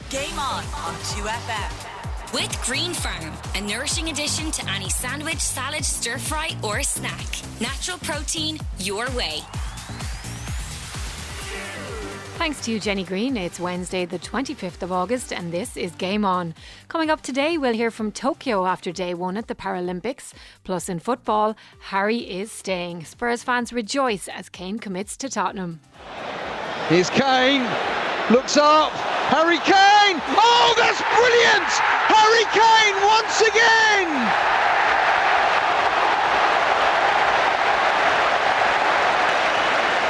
Game on 2FM. With Green Farm, a nourishing addition to any sandwich, salad, stir fry or snack. Natural protein your way. Thanks to you, Jenny Green. It's Wednesday the 25th of August and this is Game On. Coming up today, we'll hear from Tokyo after day one at the Paralympics. Plus in football, Harry is staying. Spurs fans rejoice as Kane commits to Tottenham. Here's Kane, looks up, Harry Kane! Oh, that's brilliant! Harry Kane once again!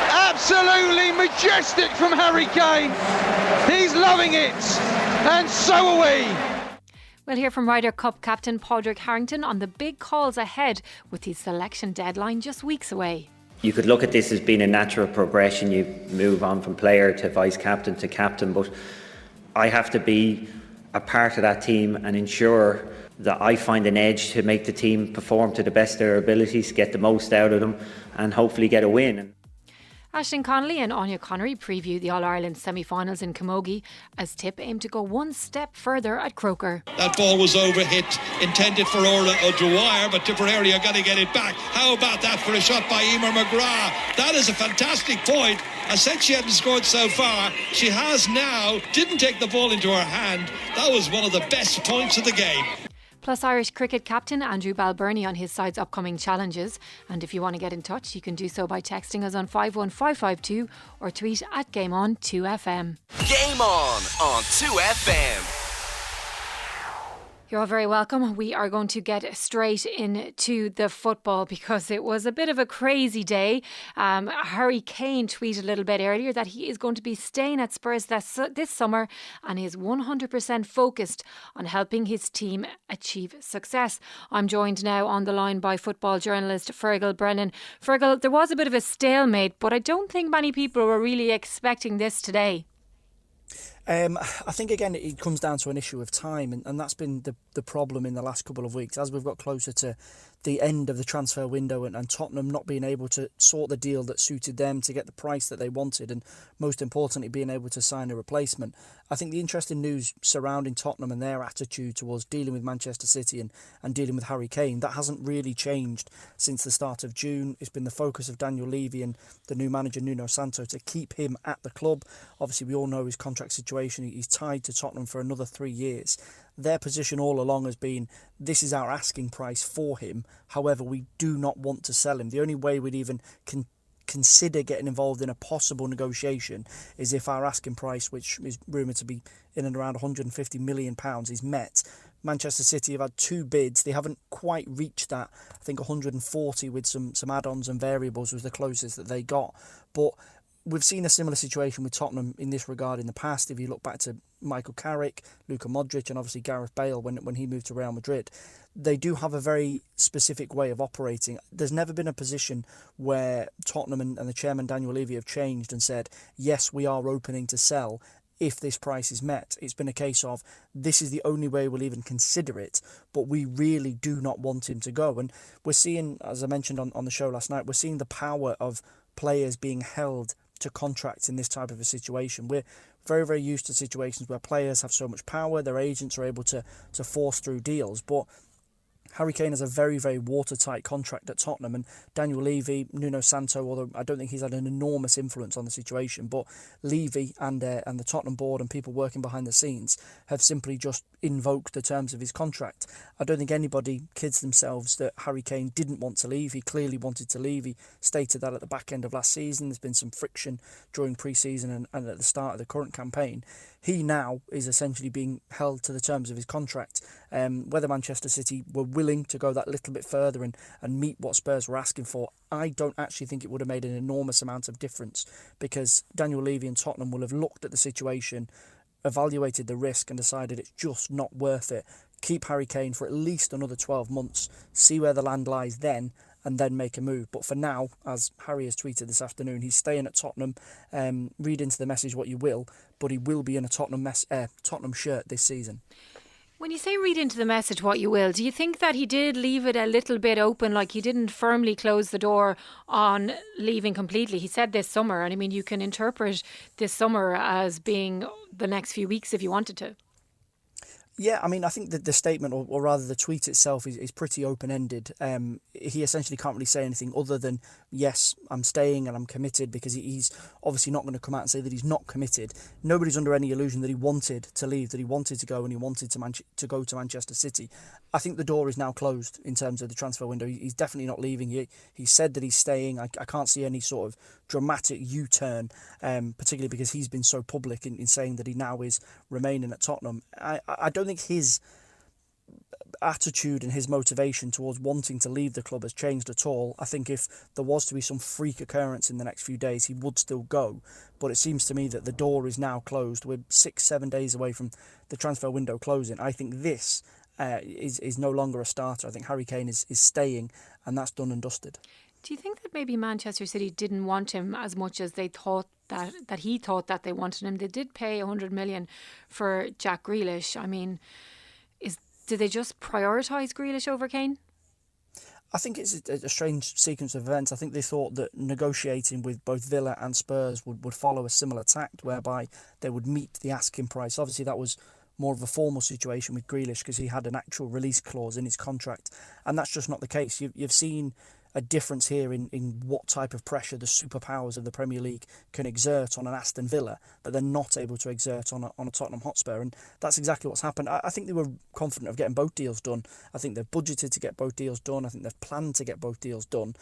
Absolutely majestic from Harry Kane. He's loving it, and so are we. We'll hear from Ryder Cup captain Padraig Harrington on the big calls ahead with his selection deadline just weeks away. You could look at this as being a natural progression. You move on from player to vice captain to captain, but I have to be a part of that team and ensure that I find an edge to make the team perform to the best of their abilities, get the most out of them and hopefully get a win. Aisling Connolly and Anya Connery preview the All-Ireland semi-finals in Camogie as Tip aim to go one step further at Croker. That ball was overhit, intended for Orla O'Dwyer, but Tipperary are going to get it back. How about that for a shot by Emer McGrath? That is a fantastic point. I said she hadn't scored so far. She has now. Didn't take the ball into her hand. That was one of the best points of the game. Plus Irish cricket captain Andrew Balbirnie on his side's upcoming challenges. And if you want to get in touch, you can do so by texting us on 51552 or tweet at GameOn2FM. Game on 2FM. You're all very welcome. We are going to get straight into the football because it was a bit of a crazy day. Harry Kane tweeted a little bit earlier that he is going to be staying at Spurs this summer and is 100% focused on helping his team achieve success. I'm joined now on the line by football journalist Fergal Brennan. Fergal, there was a bit of a stalemate, but I don't think many people were really expecting this today. I think, again, it comes down to an issue of time, and that's been the problem in the last couple of weeks. As we've got closer to the end of the transfer window and Tottenham not being able to sort the deal that suited them to get the price that they wanted, and most importantly, being able to sign a replacement. I think the interesting news surrounding Tottenham and their attitude towards dealing with Manchester City and dealing with Harry Kane, that hasn't really changed since the start of June. It's been the focus of Daniel Levy and the new manager Nuno Santo to keep him at the club. Obviously, we all know his contract situation. He's tied to Tottenham for another 3 years. Their position all along has been, this is our asking price for him. However, we do not want to sell him. The only way we'd even consider getting involved in a possible negotiation is if our asking price, which is rumoured to be in and around £150 million, is met. Manchester City have had two bids. They haven't quite reached that. I think 140 with some add-ons and variables was the closest that they got. But we've seen a similar situation with Tottenham in this regard in the past. If you look back to Michael Carrick, Luka Modric and obviously Gareth Bale when he moved to Real Madrid, they do have a very specific way of operating. There's never been a position where Tottenham and the chairman Daniel Levy have changed and said, yes, we are opening to sell if this price is met. It's been a case of, this is the only way we'll even consider it, but we really do not want him to go. And we're seeing, as I mentioned on the show last night, we're seeing the power of players being held to contracts in this type of a situation. We're very, very used to situations where players have so much power, their agents are able to force through deals, but Harry Kane has a very, very watertight contract at Tottenham, and Daniel Levy, Nuno Santo, although I don't think he's had an enormous influence on the situation, but Levy and the Tottenham board and people working behind the scenes have simply just invoked the terms of his contract. I don't think anybody kids themselves that Harry Kane didn't want to leave. He clearly wanted to leave. He stated that at the back end of last season. There's been some friction during pre-season and at the start of the current campaign. He now is essentially being held to the terms of his contract. Whether Manchester City were willing to go that little bit further and meet what Spurs were asking for, I don't actually think it would have made an enormous amount of difference, because Daniel Levy and Tottenham will have looked at the situation, evaluated the risk and decided it's just not worth it. Keep Harry Kane for at least another 12 months, see where the land lies then, and then make a move. But for now, as Harry has tweeted this afternoon, he's staying at Tottenham. Read into the message what you will, but he will be in a Tottenham shirt this season. When you say read into the message what you will, do you think that he did leave it a little bit open, like he didn't firmly close the door on leaving completely? He said this summer, and I mean, you can interpret this summer as being the next few weeks if you wanted to. Yeah, I mean, I think that the statement, or rather the tweet itself, is pretty open-ended. He essentially can't really say anything other than, yes, I'm staying and I'm committed, because he's obviously not going to come out and say that he's not committed. Nobody's under any illusion that he wanted to leave, that he wanted to go, and he wanted to go to Manchester City. I think the door is now closed in terms of the transfer window. He's definitely not leaving. He said that he's staying. I can't see any sort of dramatic U-turn, particularly because he's been so public in saying that he now is remaining at Tottenham. I don't think his attitude and his motivation towards wanting to leave the club has changed at all. I think if there was to be some freak occurrence in the next few days, he would still go. But it seems to me that the door is now closed. We're 6-7 days away from the transfer window closing. I think this is no longer a starter. I think Harry Kane is staying, and that's done and dusted. Do you think that maybe Manchester City didn't want him as much as they thought that he thought that they wanted him? They did pay 100 million for Jack Grealish. I mean, did they just prioritise Grealish over Kane? I think it's a strange sequence of events. I think they thought that negotiating with both Villa and Spurs would follow a similar tact, whereby they would meet the asking price. Obviously, that was more of a formal situation with Grealish because he had an actual release clause in his contract, and that's just not the case. You've seen a difference here in what type of pressure the superpowers of the Premier League can exert on an Aston Villa, but they're not able to exert on a Tottenham Hotspur, and that's exactly what's happened. I think they were confident of getting both deals done. I think they've budgeted to get both deals done. I think they've planned to get both deals done.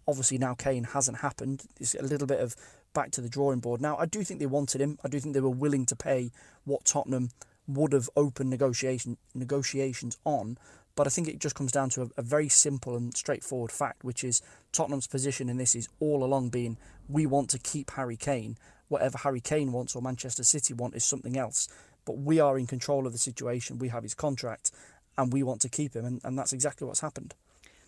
Obviously now Kane hasn't happened. It's a little bit of back to the drawing board. Now I do think they wanted him. I do think they were willing to pay what Tottenham would have opened negotiations on. But I think it just comes down to a very simple and straightforward fact, which is Tottenham's position in this is all along being, we want to keep Harry Kane. Whatever Harry Kane wants or Manchester City want is something else. But we are in control of the situation. We have his contract and we want to keep him. And that's exactly what's happened.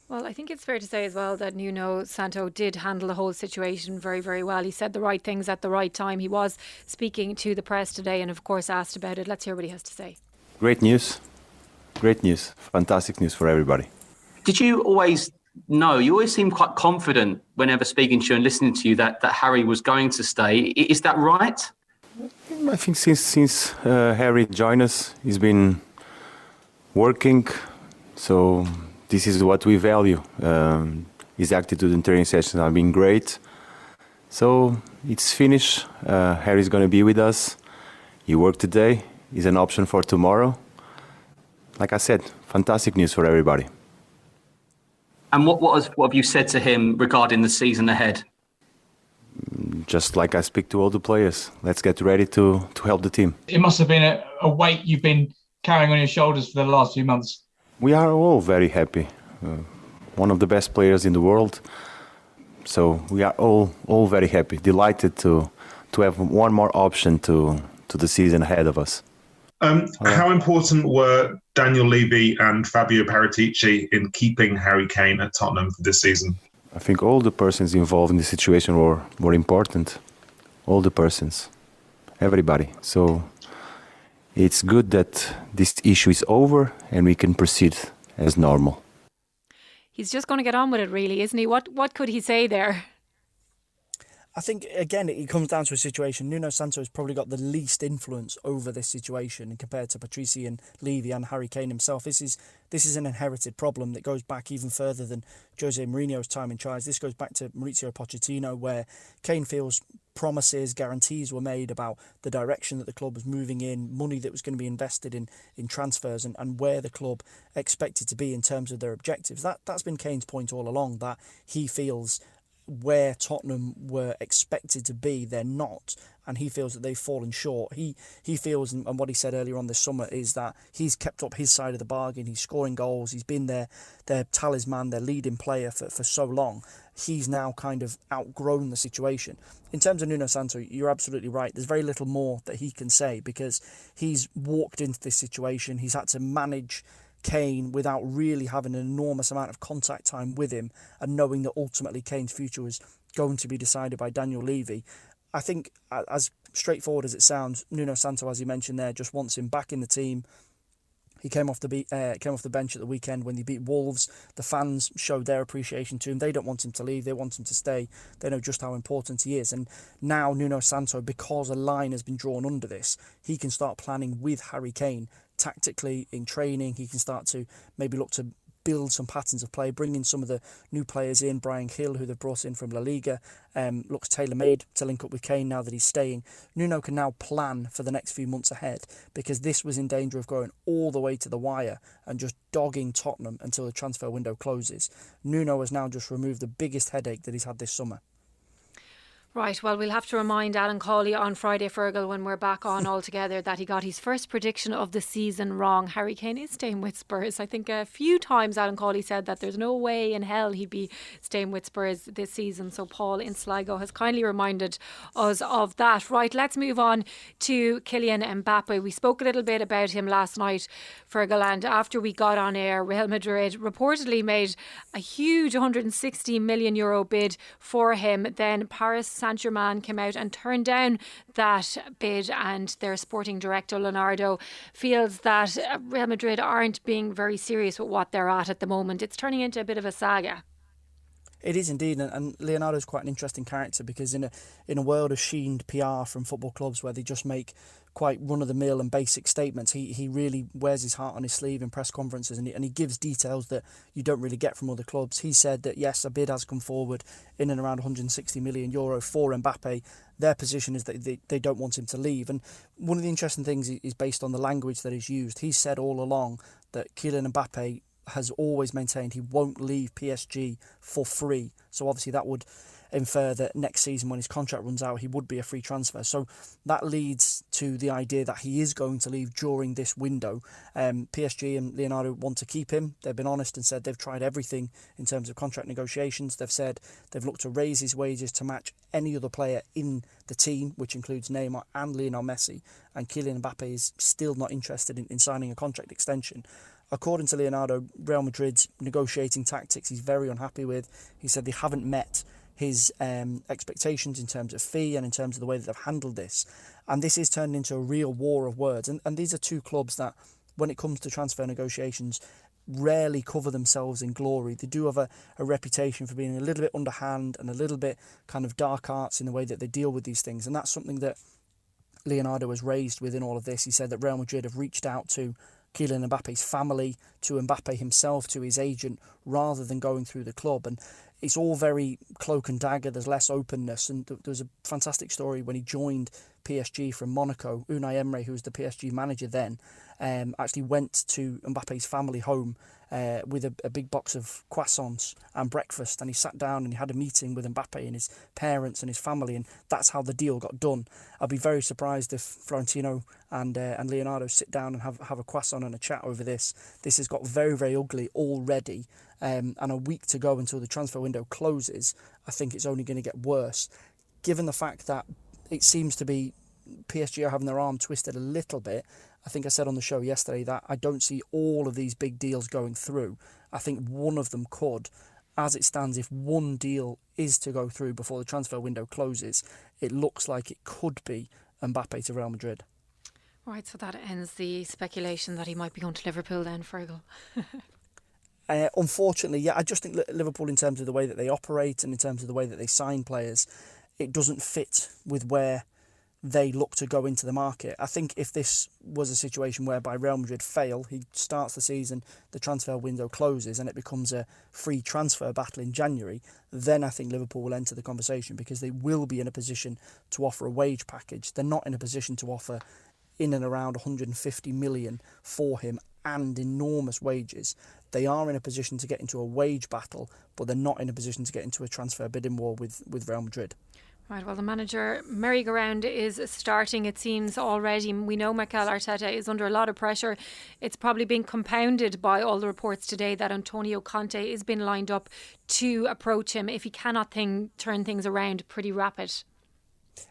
Well, I think it's fair to say as well that Nuno Santo did handle the whole situation very, very well. He said the right things at the right time. He was speaking to the press today and, of course, asked about it. Let's hear what he has to say. Great news. Great news. Fantastic news for everybody. Did you always know, you always seem quite confident whenever speaking to you and listening to you that Harry was going to stay. Is that right? I think since Harry joined us, he's been working. So this is what we value. His attitude in training sessions have been great. So it's finished. Harry's going to be with us. He worked today. He's an option for tomorrow. Like I said, fantastic news for everybody. And what have you said to him regarding the season ahead? Just like I speak to all the players, let's get ready to help the team. It must have been a weight you've been carrying on your shoulders for the last few months. We are all very happy. One of the best players in the world. So we are all very happy, delighted to have one more option to the season ahead of us. How important were Daniel Levy and Fabio Paratici in keeping Harry Kane at Tottenham for this season? I think all the persons involved in the situation were important. All the persons. Everybody. So it's good that this issue is over and we can proceed as normal. He's just going to get on with it, really, isn't he? What could he say there? I think, again, it comes down to a situation. Nuno Santo has probably got the least influence over this situation compared to Patrici and Levy and Harry Kane himself. This is an inherited problem that goes back even further than Jose Mourinho's time in charge. This goes back to Mauricio Pochettino, where Kane feels promises, guarantees were made about the direction that the club was moving in, money that was going to be invested in transfers and where the club expected to be in terms of their objectives. That's been Kane's point all along, that he feels where Tottenham were expected to be, they're not, and he feels that they've fallen short. He feels, and what he said earlier on this summer, is that he's kept up his side of the bargain. He's scoring goals. He's been their talisman, their leading player for so long. He's now kind of outgrown the situation. In terms of Nuno Santo, you're absolutely right. There's very little more that he can say because he's walked into this situation. He's had to manage Kane without really having an enormous amount of contact time with him and knowing that ultimately Kane's future was going to be decided by Daniel Levy. I think, as straightforward as it sounds, Nuno Santo, as you mentioned there, just wants him back in the team, He came off the bench at the weekend when they beat Wolves. The fans showed their appreciation to him. They don't want him to leave. They want him to stay. They know just how important he is. And now Nuno Santo, because a line has been drawn under this, he can start planning with Harry Kane tactically in training. He can start to maybe look to build some patterns of play, bring in some of the new players in. Bryan Gil, who they've brought in from La Liga, looks tailor-made to link up with Kane now that he's staying. Nuno can now plan for the next few months ahead, because this was in danger of going all the way to the wire and just dogging Tottenham until the transfer window closes. Nuno has now just removed the biggest headache that he's had this summer. Right, well, we'll have to remind Alan Cawley on Friday, Fergal, when we're back on all together, that he got his first prediction of the season wrong. Harry Kane is staying with Spurs. I think a few times Alan Cawley said that there's no way in hell he'd be staying with Spurs this season. So Paul in Sligo has kindly reminded us of that. Right, let's move on to Kylian Mbappe. We spoke a little bit about him last night, Fergal, and after we got on air, Real Madrid reportedly made a huge €160 million bid for him. Then Paris Saint-Germain came out and turned down that bid, and their sporting director Leonardo feels that Real Madrid aren't being very serious with what they're at the moment. It's turning into a bit of a saga. It is indeed, and Leonardo's quite an interesting character, because in a world of sheened PR from football clubs where they just make quite run-of-the-mill and basic statements, he really wears his heart on his sleeve in press conferences, and he gives details that you don't really get from other clubs. He said that yes, a bid has come forward in and around €160 million for Mbappe. Their position is that they don't want him to leave, and one of the interesting things is based on the language that is used. He said all along that Kylian Mbappe has always maintained he won't leave PSG for free. So obviously that would infer that next season, when his contract runs out, he would be a free transfer. So that leads to the idea that he is going to leave during this window. PSG and Leonardo want to keep him. They've been honest and said they've tried everything in terms of contract negotiations. They've said they've looked to raise his wages to match any other player in the team, which includes Neymar and Lionel Messi. And Kylian Mbappe is still not interested in signing a contract extension. According to Leonardo, Real Madrid's negotiating tactics he's very unhappy with. He said they haven't met his expectations in terms of fee and in terms of the way that they've handled this. And this is turned into a real war of words. And these are two clubs that, when it comes to transfer negotiations, rarely cover themselves in glory. They do have a reputation for being a little bit underhand and a little bit kind of dark arts in the way that they deal with these things. And that's something that Leonardo has raised within all of this. He said that Real Madrid have reached out to Kylian Mbappe's family, to Mbappe himself, to his agent, rather than going through the club. And it's all very cloak and dagger. There's less openness. And there was a fantastic story when he joined PSG from Monaco. Unai Emery, who was the PSG manager then, actually went to Mbappe's family home with a big box of croissants and breakfast, and he sat down and he had a meeting with Mbappe and his parents and his family, and that's how the deal got done. I'd be very surprised if Florentino and Leonardo sit down and have a croissant and a chat over this. This has got very, very ugly already, and a week to go until the transfer window closes. I think it's only going to get worse, given the fact that it seems to be PSG are having their arm twisted a little bit. I think I said on the show yesterday that I don't see all of these big deals going through. I think one of them could. As it stands, if one deal is to go through before the transfer window closes, it looks like it could be Mbappe to Real Madrid. Right, so that ends the speculation that he might be going to Liverpool then, Fergal. Unfortunately, yeah, I just think Liverpool, in terms of the way that they operate and in terms of the way that they sign players, it doesn't fit with where they look to go into the market. I think if this was a situation whereby Real Madrid fail, he starts the season, the transfer window closes, and it becomes a free transfer battle in January, then I think Liverpool will enter the conversation, because they will be in a position to offer a wage package. They're not in a position to offer in and around 150 million for him and enormous wages. They are in a position to get into a wage battle, but they're not in a position to get into a transfer bidding war with Real Madrid. Right, well, the manager merry-go-round is starting, it seems, already. We know Mikel Arteta is under a lot of pressure. It's probably been compounded by all the reports today that Antonio Conte is being lined up to approach him if he cannot turn things around pretty rapid.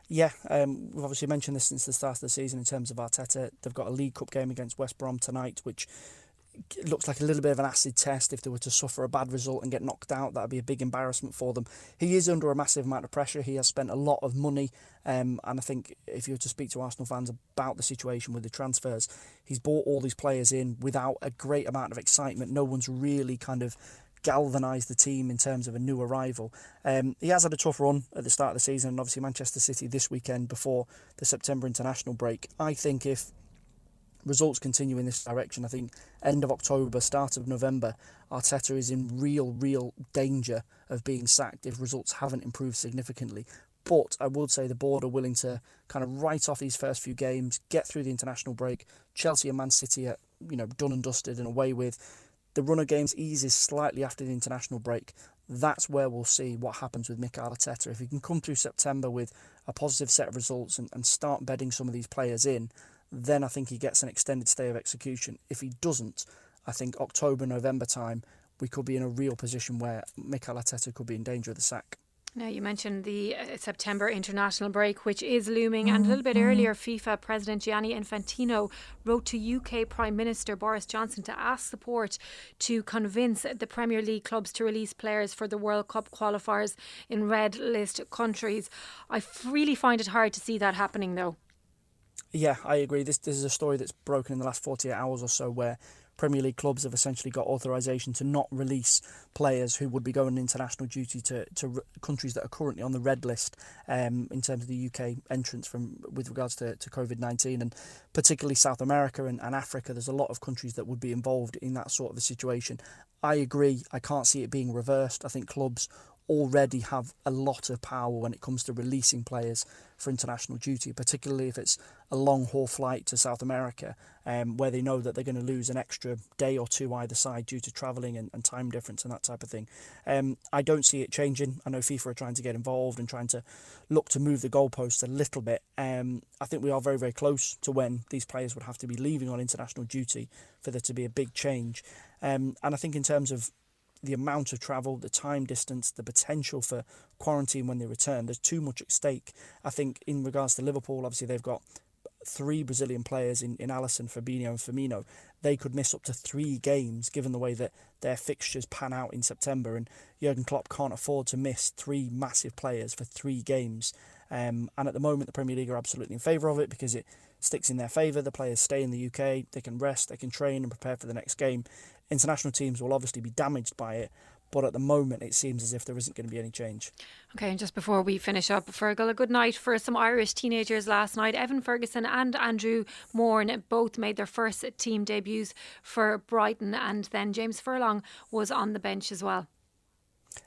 Yeah, we've obviously mentioned this since the start of the season in terms of Arteta. They've got a League Cup game against West Brom tonight, which it looks like a little bit of an acid test. If they were to suffer a bad result and get knocked out, that would be a big embarrassment for them. He is under a massive amount of pressure. He has spent a lot of money, and I think if you were to speak to Arsenal fans about the situation with the transfers, he's brought all these players in without a great amount of excitement. No one's really kind of galvanised the team in terms of a new arrival. He has had a tough run at the start of the season, and obviously Manchester City this weekend before the September international break. I think if results continue in this direction, I think end of October, start of November, Arteta is in real danger of being sacked if results haven't improved significantly. But I would say the board are willing to kind of write off these first few games, get through the international break. Chelsea and Man City are, done and dusted and away with. The run of games eases slightly after the international break. That's where we'll see what happens with Mikel Arteta. If he can come through September with a positive set of results and start bedding some of these players in, then I think he gets an extended stay of execution. If he doesn't, I think October, November time, we could be in a real position where Mikel Arteta could be in danger of the sack. Now, you mentioned the September international break, which is looming. And a little bit earlier, FIFA President Gianni Infantino wrote to UK Prime Minister Boris Johnson to ask support to convince the Premier League clubs to release players for the World Cup qualifiers in red list countries. I really find it hard to see that happening, though. Yeah, I agree. This is a story that's broken in the last 48 hours or so, where Premier League clubs have essentially got authorisation to not release players who would be going on international duty to countries that are currently on the red list in terms of the UK entrance with regards to COVID-19, and particularly South America and Africa. There's a lot of countries that would be involved in that sort of a situation. I agree. I can't see it being reversed. I think clubs already have a lot of power when it comes to releasing players for international duty, particularly if it's a long haul flight to South America, where they know that they're going to lose an extra day or two either side due to travelling and time difference and that type of thing. I don't see it changing. I know FIFA are trying to get involved and trying to look to move the goalposts a little bit. I think we are very, very close to when these players would have to be leaving on international duty for there to be a big change. And I think in terms of the amount of travel, the time distance, the potential for quarantine when they return, there's too much at stake. I think in regards to Liverpool, obviously they've got 3 Brazilian players in Alisson, Fabinho and Firmino. They could miss up to 3 games given the way that their fixtures pan out in September, and Jurgen Klopp can't afford to miss 3 massive players for 3 games. And at the moment the Premier League are absolutely in favour of it because it sticks in their favour. The players stay in the UK, they can rest, they can train and prepare for the next game. International teams will obviously be damaged by it, but at the moment it seems as if there isn't going to be any change. Okay, and just before we finish up, Fergal, a good night for some Irish teenagers last night. Evan Ferguson and Andrew Mourne both made their first team debuts for Brighton, and then James Furlong was on the bench as well.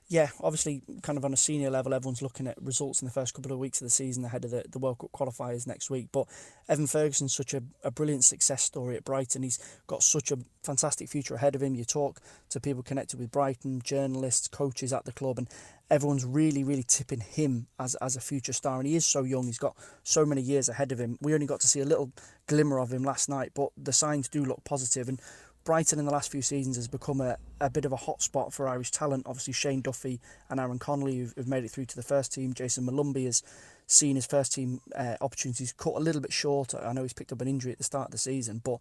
Yeah, obviously kind of on a senior level, everyone's looking at results in the first couple of weeks of the season ahead of the World Cup qualifiers next week. But Evan Ferguson's such a brilliant success story at Brighton. He's got such a fantastic future ahead of him. You talk to people connected with Brighton, journalists, coaches at the club, and everyone's really, really tipping him as a future star. And he is so young. He's got so many years ahead of him. We only got to see a little glimmer of him last night, but the signs do look positive. And Brighton in the last few seasons has become a bit of a hotspot for Irish talent. Obviously Shane Duffy and Aaron Connolly who've made it through to the first team. Jason Malumbi has seen his first team opportunities cut a little bit short. I know he's picked up an injury at the start of the season, but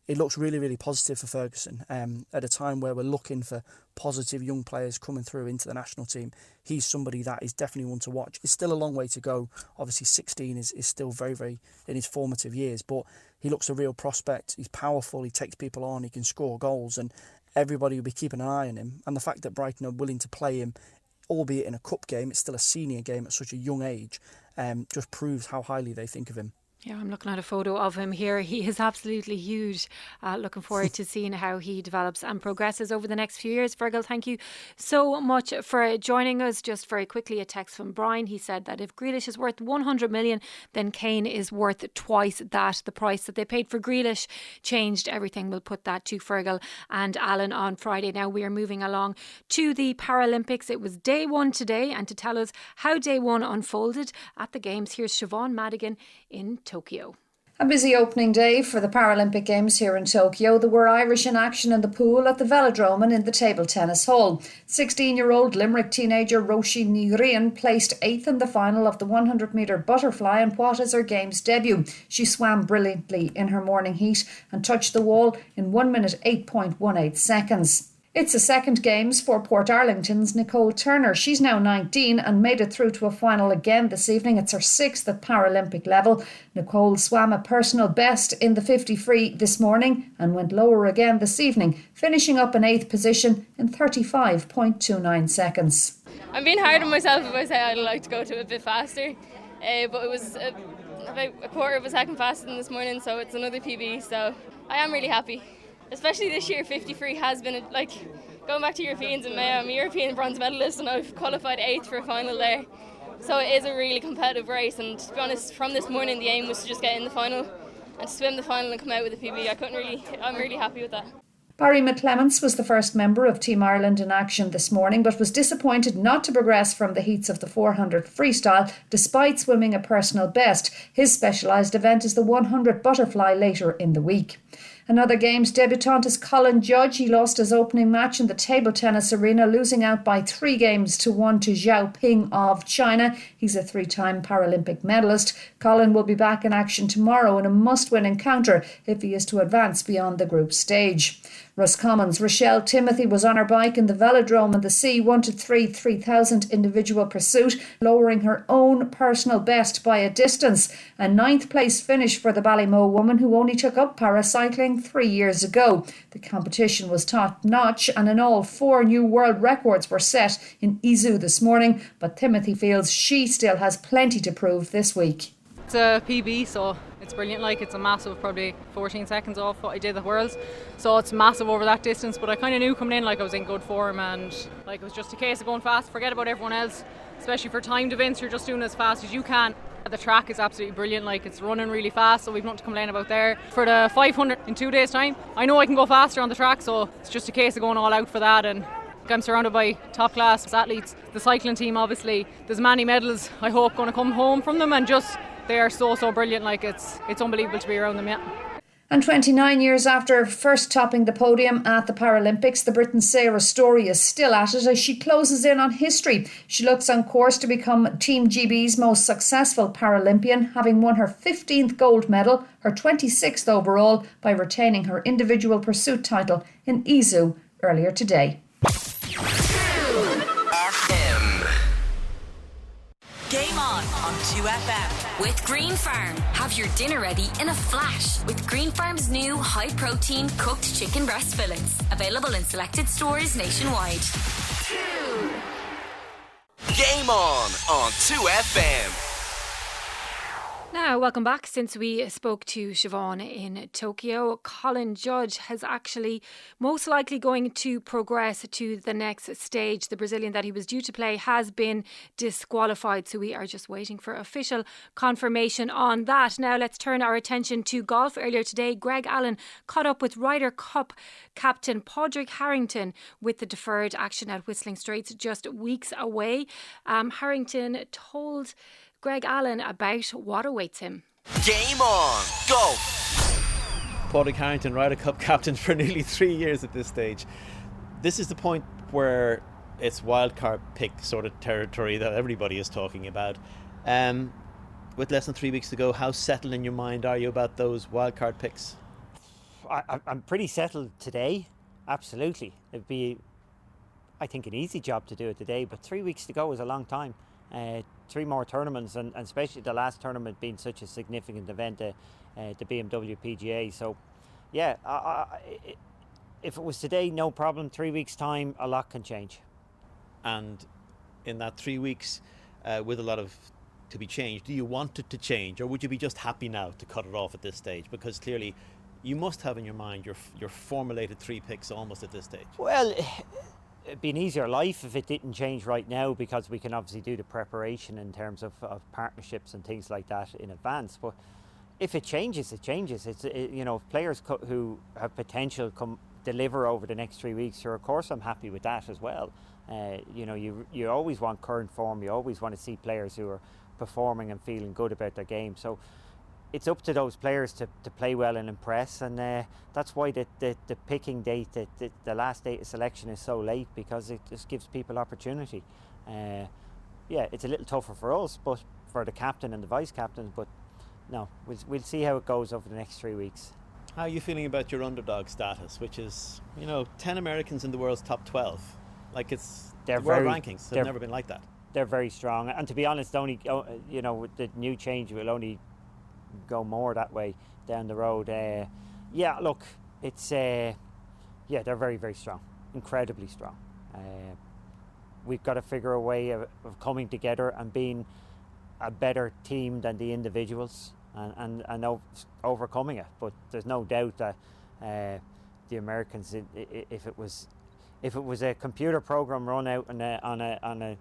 it looks really, really positive for Ferguson. At a time where we're looking for positive young players coming through into the national team, he's somebody that is definitely one to watch. It's still a long way to go. Obviously 16 is still very, very in his formative years, but he looks a real prospect. He's powerful, he takes people on, he can score goals, and everybody will be keeping an eye on him. And the fact that Brighton are willing to play him, albeit in a cup game, it's still a senior game at such a young age, just proves how highly they think of him. Yeah, I'm looking at a photo of him here. He is absolutely huge. Looking forward to seeing how he develops and progresses over the next few years. Fergal, thank you so much for joining us. Just very quickly, a text from Brian. He said that if Grealish is worth 100 million, then Kane is worth twice that. The price that they paid for Grealish changed everything. We'll put that to Fergal and Alan on Friday. Now we are moving along to the Paralympics. It was day 1 today, and to tell us how day 1 unfolded at the Games, here's Siobhan Madigan in Tokyo. A busy opening day for the Paralympic Games here in Tokyo. There were Irish in action in the pool at the Velodrome and in the table tennis hall. 16-year-old Limerick teenager Roisin Ní Riain placed 8th in the final of the 100-metre butterfly in what is her Games debut. She swam brilliantly in her morning heat and touched the wall in 1 minute 8.18 seconds. It's the second Games for Portarlington's Nicole Turner. She's now 19 and made it through to a final again this evening. It's her 6th at Paralympic level. Nicole swam a personal best in the 50 free this morning and went lower again this evening, finishing up in 8th position in 35.29 seconds. I'm being hard on myself if I say I'd like to go to a bit faster, but it was about a quarter of a second faster than this morning, so it's another PB, so I am really happy. Especially this year, 50 free has been going back to Europeans, and I'm a European bronze medalist and I've qualified 8th for a final there. So it is a really competitive race, and to be honest, from this morning the aim was to just get in the final and to swim the final and come out with a PB. I'm really happy with that. Barry McClements was the first member of Team Ireland in action this morning, but was disappointed not to progress from the heats of the 400 freestyle despite swimming a personal best. His specialised event is the 100 butterfly later in the week. Another Games debutant is Colin Judge. He lost his opening match in the table tennis arena, losing out by 3 games to 1 to Zhao Ping of China. He's a 3-time Paralympic medalist. Colin will be back in action tomorrow in a must-win encounter if he is to advance beyond the group stage. Roscommon's Rochelle Timothy was on her bike in the Velodrome in the C1-3 3000 individual pursuit, lowering her own personal best by a distance. A 9th place finish for the Ballymoe woman who only took up paracycling 3 years ago. The competition was top-notch and in all 4 new world records were set in Izu this morning, but Timothy feels she still has plenty to prove this week. It's a PB, so it's brilliant. It's a massive, probably 14 seconds off what I did at Worlds, so it's massive over that distance. But I kind of knew coming in I was in good form, and it was just a case of going fast, forget about everyone else. Especially for timed events, you're just doing as fast as you can. The track is absolutely brilliant, it's running really fast, so we've nothing to complain about there. For the 500 in 2 days' time, I know I can go faster on the track, so it's just a case of going all out for that. And I'm surrounded by top class athletes. The cycling team, obviously, there's many medals I hope going to come home from them, and just they are so brilliant. It's unbelievable to be around them. And 29 years after first topping the podium at the Paralympics, the Britain's Sarah Storey is still at it as she closes in on history. She looks on course to become Team GB's most successful Paralympian, having won her 15th gold medal, her 26th overall, by retaining her individual pursuit title in Izu earlier today. Game on 2FM. With Green Farm, have your dinner ready in a flash with Green Farm's new high-protein cooked chicken breast fillets. Available in selected stores nationwide. Game on 2FM. Now, welcome back. Since we spoke to Siobhan in Tokyo, Colin Judge has actually most likely going to progress to the next stage. The Brazilian that he was due to play has been disqualified, so we are just waiting for official confirmation on that. Now, let's turn our attention to golf. Earlier today, Greg Allen caught up with Ryder Cup captain Padraig Harrington with the deferred action at Whistling Straits just weeks away. Harrington told Greg Allen about what awaits him. Game on, go! Padraig Harrington, Ryder Cup captain for nearly 3 years at this stage. This is the point where it's wildcard pick sort of territory that everybody is talking about. With less than 3 weeks to go, how settled in your mind are you about those wildcard picks? I'm pretty settled today, absolutely. It'd be, I think, an easy job to do it today, but 3 weeks to go is a long time. 3 more tournaments, and especially the last tournament being such a significant event, the BMW PGA. So, yeah, if it was today, no problem. 3 weeks' time, a lot can change. And in that 3 weeks, with a lot of to be changed, do you want it to change, or would you be just happy now to cut it off at this stage? Because clearly, you must have in your mind your formulated 3 picks almost at this stage. Well, it'd be an easier life if it didn't change right now, because we can obviously do the preparation in terms of partnerships and things like that in advance. But if it changes, it changes. If players who have potential come deliver over the next 3 weeks, sure, of course I'm happy with that as well. You always want current form. You always want to see players who are performing and feeling good about their game. So it's up to those players to play well and impress, and that's why the picking date, the last date of selection is so late, because it just gives people opportunity. It's a little tougher for us, but for the captain and the vice captains. But no, we'll see how it goes over the next 3 weeks. How are you feeling about your underdog status, which is 10 Americans in the world's top 12? Like, it's the world rankings have never been like that. They're very strong, and to be honest, only with the new change, will only go more that way down the road. Look, it's they're very, very strong, incredibly strong. We've got to figure a way of coming together and being a better team than the individuals, and overcoming it. But there's no doubt that the Americans, if it was a computer program run out on a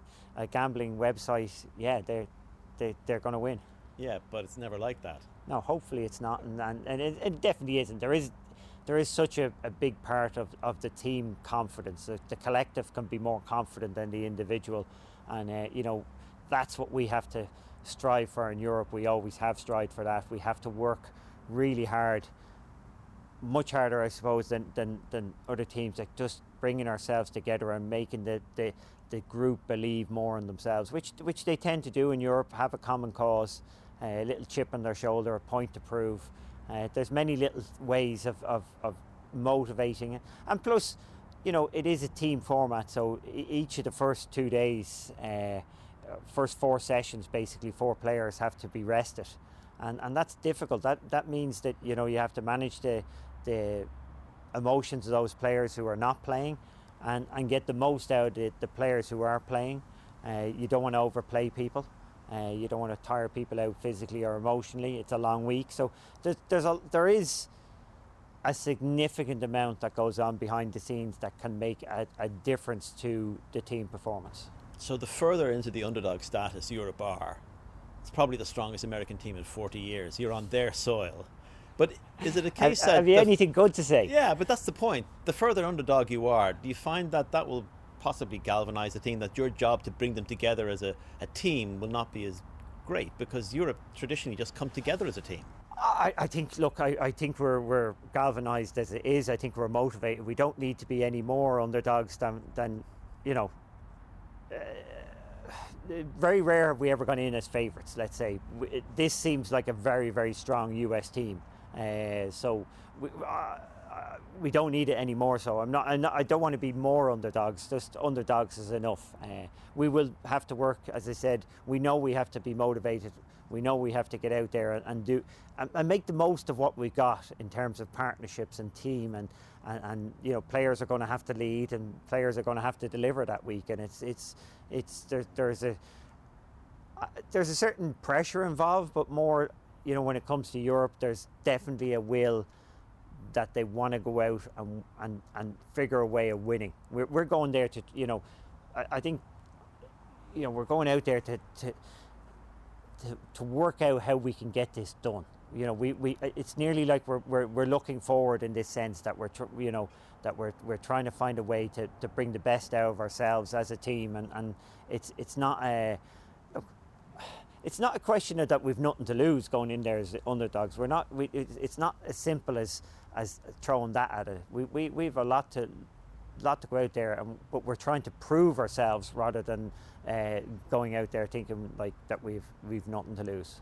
gambling website, they're going to win. Yeah, but it's never like that. No, hopefully it's not, and it definitely isn't. There is such a big part of the team confidence. The collective can be more confident than the individual, and that's what we have to strive for in Europe. We always have strived for that. We have to work really hard, much harder, I suppose, than other teams, like just bringing ourselves together and making the group believe more in themselves, which they tend to do in Europe, have a common cause, a little chip on their shoulder, a point to prove. There's many little ways of motivating it. And plus, it is a team format, so each of the first 2 days, first 4 sessions, basically 4 players have to be rested. And that's difficult. That means that, you have to manage the emotions of those players who are not playing, and get the most out of the players who are playing. You don't want to overplay people. You don't want to tire people out physically or emotionally. It's a long week, so there is a significant amount that goes on behind the scenes that can make a difference to the team performance. So the further into the underdog status Europe are, it's probably the strongest American team in 40 years. You're on their soil. But is it a case that... Have you anything good to say? Yeah, but that's the point. The further underdog you are, do you find that will possibly galvanise the team, that your job to bring them together as a team will not be as great, because Europe traditionally just come together as a team? I think we're galvanised as it is. I think we're motivated. We don't need to be any more underdogs than very rare have we ever gone in as favourites, let's say. This seems like a very, very strong US team. So we don't need it anymore. So I don't want to be more underdogs. Just underdogs is enough. We will have to work, as I said. We know we have to be motivated. We know we have to get out there and do and make the most of what we've got in terms of partnerships and team, and players are going to have to lead, and players are going to have to deliver that week. And there's a certain pressure involved, but more, when it comes to Europe, there's definitely a will that they want to go out and figure a way of winning. We're going there to, I think, we're going out there to work out how we can get this done. It's nearly like we're looking forward in this sense, that we're trying to find a way to bring the best out of ourselves as a team, and it's not a question of that we've nothing to lose going in there as underdogs. It's not as simple as throwing that at it. We've a lot to go out there, but we're trying to prove ourselves rather than going out there thinking like that we've nothing to lose.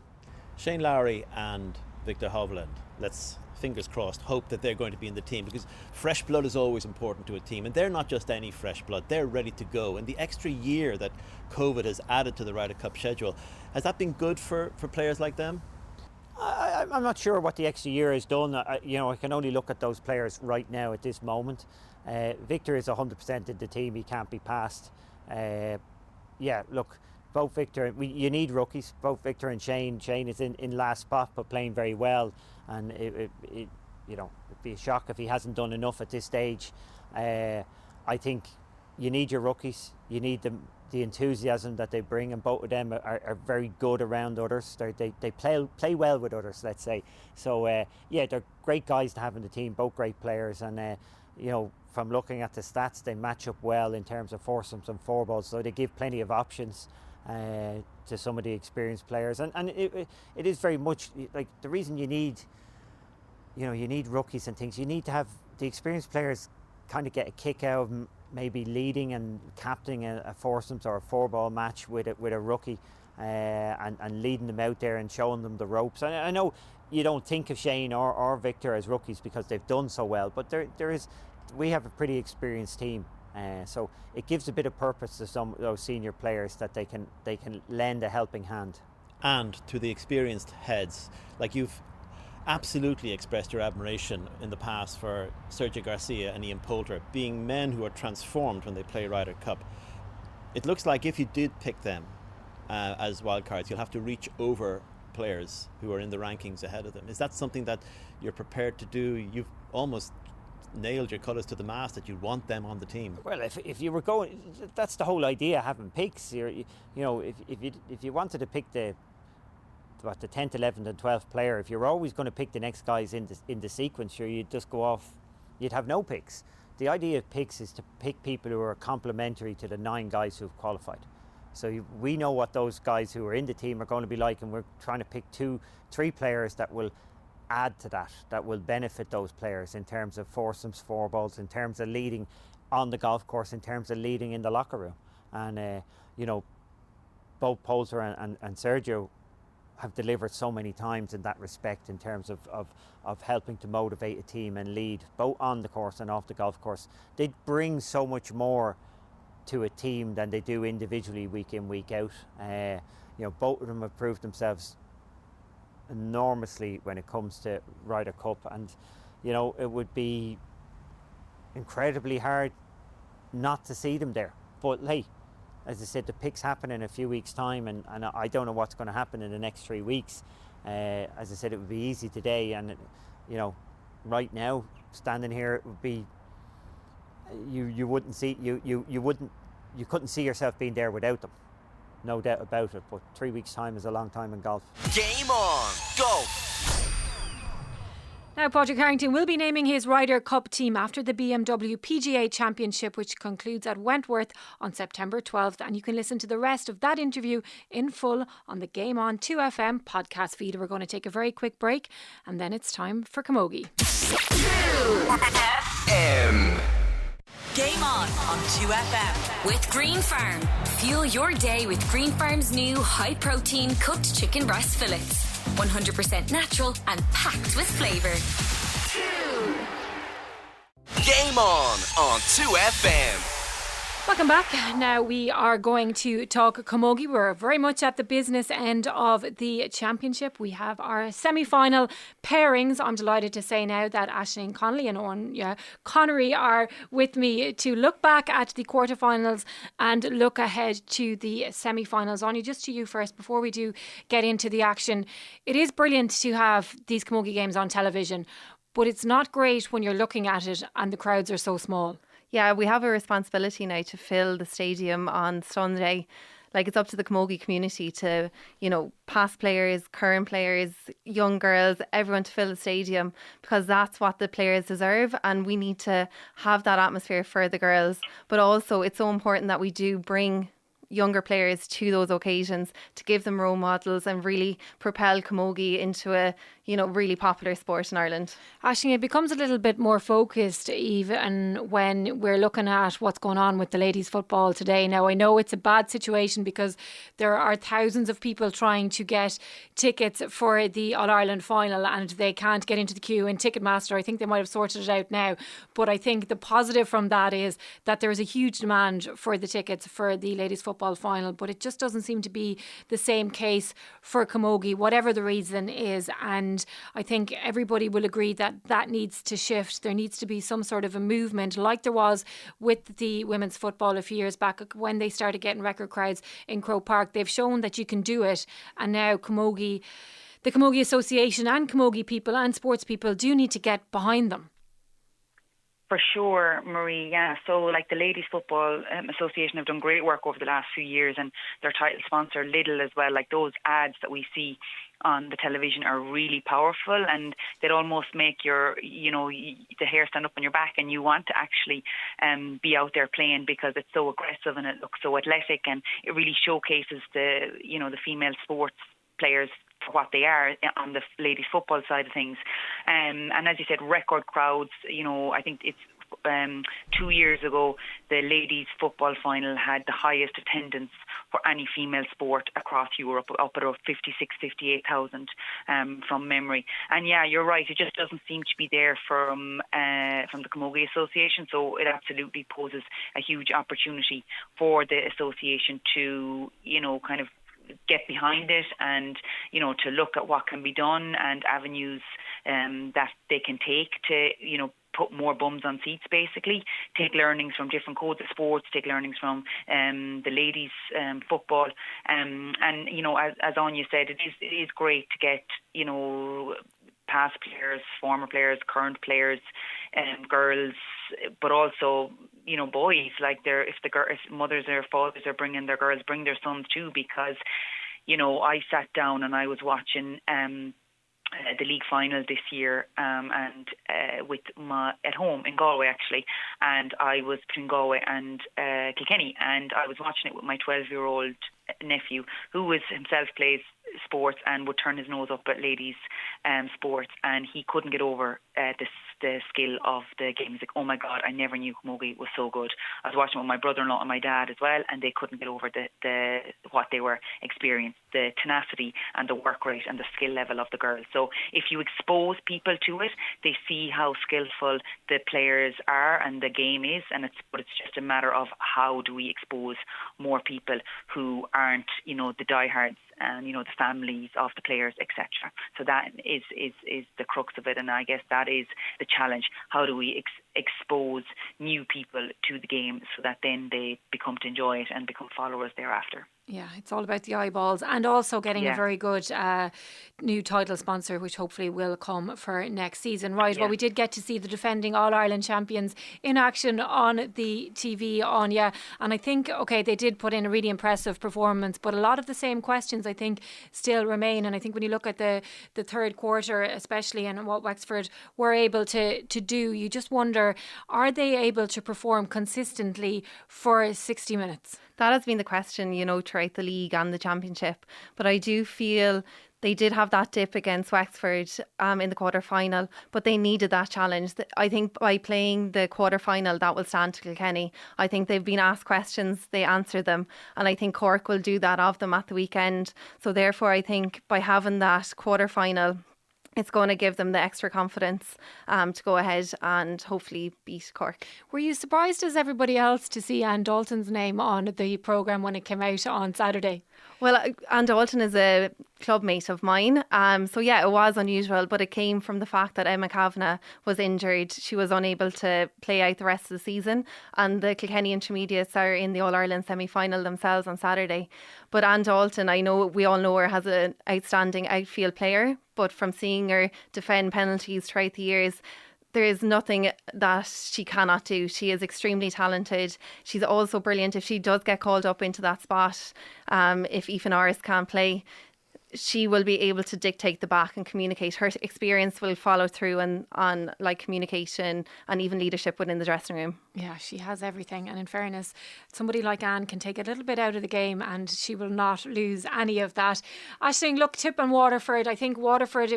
Shane Lowry and Victor Hovland, let's, fingers crossed, hope that they're going to be in the team, because fresh blood is always important to a team, and they're not just any fresh blood, they're ready to go. And the extra year that COVID has added to the Ryder Cup schedule, has that been good for players like them? I'm not sure what the extra year has done. I can only look at those players right now at this moment. Victor is 100% in the team. He can't be passed. Look, both Victor, you need rookies. Both Victor and Shane. Shane is in last spot, but playing very well. And it'd be a shock if he hasn't done enough at this stage. I think you need your rookies. You need the enthusiasm that they bring, and both of them are very good around others. They play well with others, let's say. So they're great guys to have in the team. Both great players, and from looking at the stats, they match up well in terms of foursomes and fourballs. So they give plenty of options. to some of the experienced players, and it is very much like the reason you need rookies and things. You need to have the experienced players kind of get a kick out of maybe leading and captaining a foursomes or a 4-ball match with a rookie, and leading them out there and showing them the ropes. I know you don't think of Shane or Victor as rookies because they've done so well, but we have a pretty experienced team. So it gives a bit of purpose to some of those senior players that they can lend a helping hand. And to the experienced heads, like you've absolutely expressed your admiration in the past for Sergio Garcia and Ian Poulter, being men who are transformed when they play Ryder Cup. It looks like if you did pick them as wildcards, you'll have to reach over players who are in the rankings ahead of them. Is that something that you're prepared to do? You've almost nailed your colours to the mast that you want them on the team. Well, if you were going, that's the whole idea, having picks. If you wanted to pick the 10th, 11th and 12th player, if you're always going to pick the next guys in the sequence, sure, you'd just go off, you'd have no picks. The idea of picks is to pick people who are complementary to the 9 guys who've qualified. So we know what those guys who are in the team are going to be like, and we're trying to pick 2-3 players that will add to that will benefit those players in terms of foursomes, 4-balls, in terms of leading on the golf course, in terms of leading in the locker room. And both Poulter and Sergio have delivered so many times in that respect, in terms of helping to motivate a team and lead both on the course and off the golf course. They bring so much more to a team than they do individually week in, week out. Both of them have proved themselves enormously when it comes to Ryder Cup, and it would be incredibly hard not to see them there. But hey, as I said, the picks happen in a few weeks' time, and I don't know what's going to happen in the next 3 weeks. As I said, it would be easy today, and right now, standing here, it would be you wouldn't see you couldn't see yourself being there without them. No doubt about it, but 3 weeks' time is a long time in golf. Game on, golf. Now, Padraig Harrington will be naming his Ryder Cup team after the BMW PGA Championship, which concludes at Wentworth on September 12th. And you can listen to the rest of that interview in full on the Game On 2FM podcast feed. We're going to take a very quick break, and then it's time for Camogie. 2FM. Game On 2FM. With Green Farm. Fuel your day with Green Farm's new high-protein cooked chicken breast fillets. 100% natural and packed with flavour. Game on 2FM. Welcome back. Now we are going to talk camogie. We're very much at the business end of the championship. We have our semi-final pairings. I'm delighted to say now that Aisling Connolly and Owen Connery are with me to look back at the quarterfinals and look ahead to the semi-finals. Anya, just to you first, before we do get into the action. It is brilliant to have these camogie games on television, but it's not great when you're looking at it and the crowds are so small. Yeah, we have a responsibility now to fill the stadium on Sunday. Like, it's up to the camogie community to, past players, current players, young girls, everyone to fill the stadium, because that's what the players deserve, and we need to have that atmosphere for the girls. But also, it's so important that we do bring younger players to those occasions to give them role models and really propel camogie into a really popular sport in Ireland. Aisling, it becomes a little bit more focused even when we're looking at what's going on with the ladies football today. Now, I know it's a bad situation because there are thousands of people trying to get tickets for the All-Ireland final and they can't get into the queue in Ticketmaster. I think they might have sorted it out now, but I think the positive from that is that there is a huge demand for the tickets for the ladies football final, but it just doesn't seem to be the same case for camogie, whatever the reason is. And I think everybody will agree that that needs to shift. There needs to be some sort of a movement like there was with the women's football a few years back when they started getting record crowds in Croke Park. They've shown that you can do it, and now camogie, the Camogie Association and camogie people and sports people do need to get behind them. For sure, Marie, yeah. So like the Ladies Football Association have done great work over the last few years, and their title sponsor Lidl as well, like those ads that we see on the television are really powerful, and they'd almost make your, the hair stand up on your back, and you want to actually be out there playing because it's so aggressive and it looks so athletic, and it really showcases the female sports players for what they are on the ladies football side of things. And as you said, record crowds. I think it's 2 years ago the ladies football final had the highest attendance for any female sport across Europe, up at 58,000 from memory. And yeah, you're right, it just doesn't seem to be there from the Camogie Association, so it absolutely poses a huge opportunity for the association to kind of get behind it, and to look at what can be done and avenues that they can take to put more bums on seats, basically take learnings from different codes of sports, take learnings from the ladies football, and as Anya said, it is great to get past players, former players, current players, girls, but also boys, like if mothers or fathers are bringing their girls, bring their sons too, because I sat down and I was watching the league final this year, and with at home in Galway actually, and I was between Galway and Kilkenny, and I was watching it with my 12-year-old nephew, who himself plays sports and would turn his nose up at ladies sports, and he couldn't get over the skill of the game. He's like, oh my God, I never knew Camogie was so good. I was watching with my brother-in-law and my dad as well, and they couldn't get over the what they were experiencing, the tenacity and the work rate and the skill level of the girls. So if you expose people to it, they see how skillful the players are and the game is, but it's just a matter of how do we expose more people who aren't the diehards and the families of the players, etc. So that is the crux of it, and I guess that is the challenge. How do we expose new people to the game so that then they become to enjoy it and become followers thereafter? Yeah, it's all about the eyeballs, and also getting a very good new title sponsor, which hopefully will come for next season. Right, well, we did get to see the defending All-Ireland champions in action on the TV, Anya, and I think, they did put in a really impressive performance, but a lot of the same questions, I think, still remain. And I think when you look at the third quarter especially, and what Wexford were able to do, you just wonder, are they able to perform consistently for 60 minutes? That has been the question, throughout the league and the championship. But I do feel they did have that dip against Wexford in the quarter-final, but they needed that challenge. I think by playing the quarter-final, that will stand to Kilkenny. I think they've been asked questions, they answer them, and I think Cork will do that of them at the weekend. So therefore, I think by having that quarter-final, it's going to give them the extra confidence to go ahead and hopefully beat Cork. Were you surprised as everybody else to see Anne Dalton's name on the programme when it came out on Saturday? Well, Anne Dalton is a clubmate of mine. So yeah, it was unusual, but it came from the fact that Emma Kavanagh was injured. She was unable to play out the rest of the season, and the Kilkenny Intermediates are in the All-Ireland semi-final themselves on Saturday. But Anne Dalton, I know we all know her as an outstanding outfield player, but from seeing her defend penalties throughout the years, there is nothing that she cannot do. She is extremely talented. She's also brilliant if she does get called up into that spot. If Aoife Norris can't play, she will be able to dictate the back and communicate. Her experience will follow through on communication and even leadership within the dressing room. Yeah, she has everything. And in fairness, somebody like Anne can take a little bit out of the game and she will not lose any of that. Aisling, look, Tip and Waterford. I think Waterford,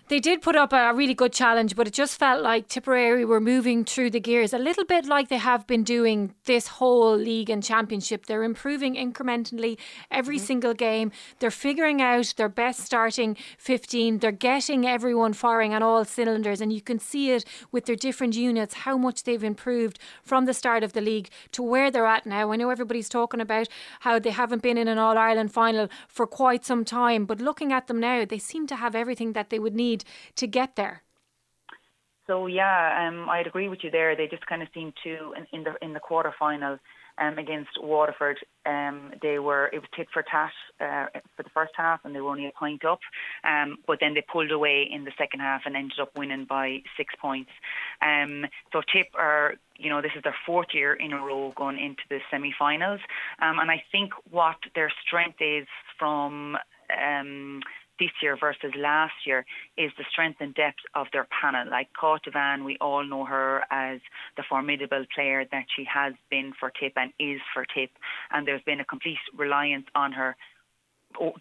they did put up a really good challenge, but it just felt like Tipperary were moving through the gears a little bit like they have been doing this whole league and championship. They're improving incrementally every single game. They're figuring out their best starting 15. They're getting everyone firing on all cylinders, and you can see it with their different units, how much they've improved from the start of the league to where they're at now. I know everybody's talking about how they haven't been in an All-Ireland final for quite some time, but looking at them now, they seem to have everything that they would need to get there. So yeah, I'd agree with you there. They just kind of seemed to in the quarter final against Waterford. It was tit for tat for the first half, and they were only a point up. But then they pulled away in the second half and ended up winning by 6 points. So Tip are, this is their fourth year in a row going into the semi-finals, and I think what their strength is from this year versus last year is the strength and depth of their panel. Like Caughtavan, we all know her as the formidable player that she has been for Tip and is for Tip, and there's been a complete reliance on her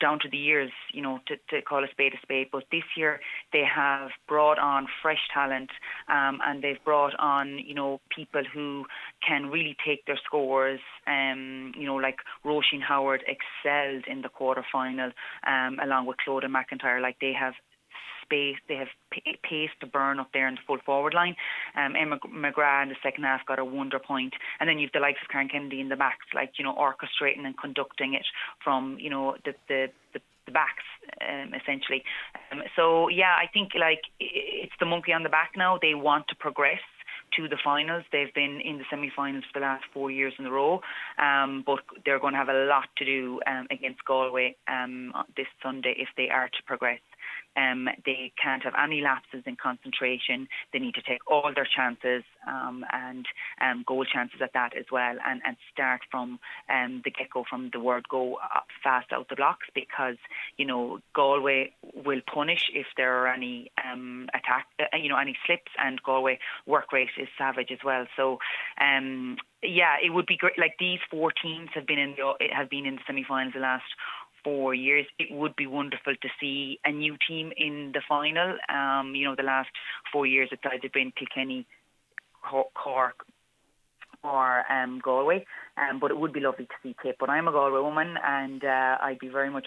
down to the years, you know, to call a spade. But this year they have brought on fresh talent, and they've brought on, you know, people who can really take their scores. You know, like Roisin Howard excelled in the quarter-final, along with Clodagh McIntyre. Like they have space, they have pace to burn up there in the full forward line. Emma McGrath in the second half got a wonder point, and then you've the likes of Karen Kennedy in the backs, like, you know, orchestrating and conducting it from, you know, the backs, essentially. So yeah, I think like it's the monkey on the back now. They want to progress to the finals. They've been in the semi-finals for the last 4 years in a row, but they're going to have a lot to do against Galway this Sunday if they are to progress. They can't have any lapses in concentration. They need to take all their chances and goal chances at that as well, and start from the get-go, from the word go, fast out the blocks, because, you know, Galway will punish if there are any any slips, and Galway work rate is savage as well. So yeah, it would be great. Like, these 4 teams have been in the semi-finals the last 4 years. It would be wonderful to see a new team in the final. You know, the last 4 years it's either been Kilkenny, Cork or Galway, but it would be lovely to see Tip. But I'm a Galway woman, and I'd be very much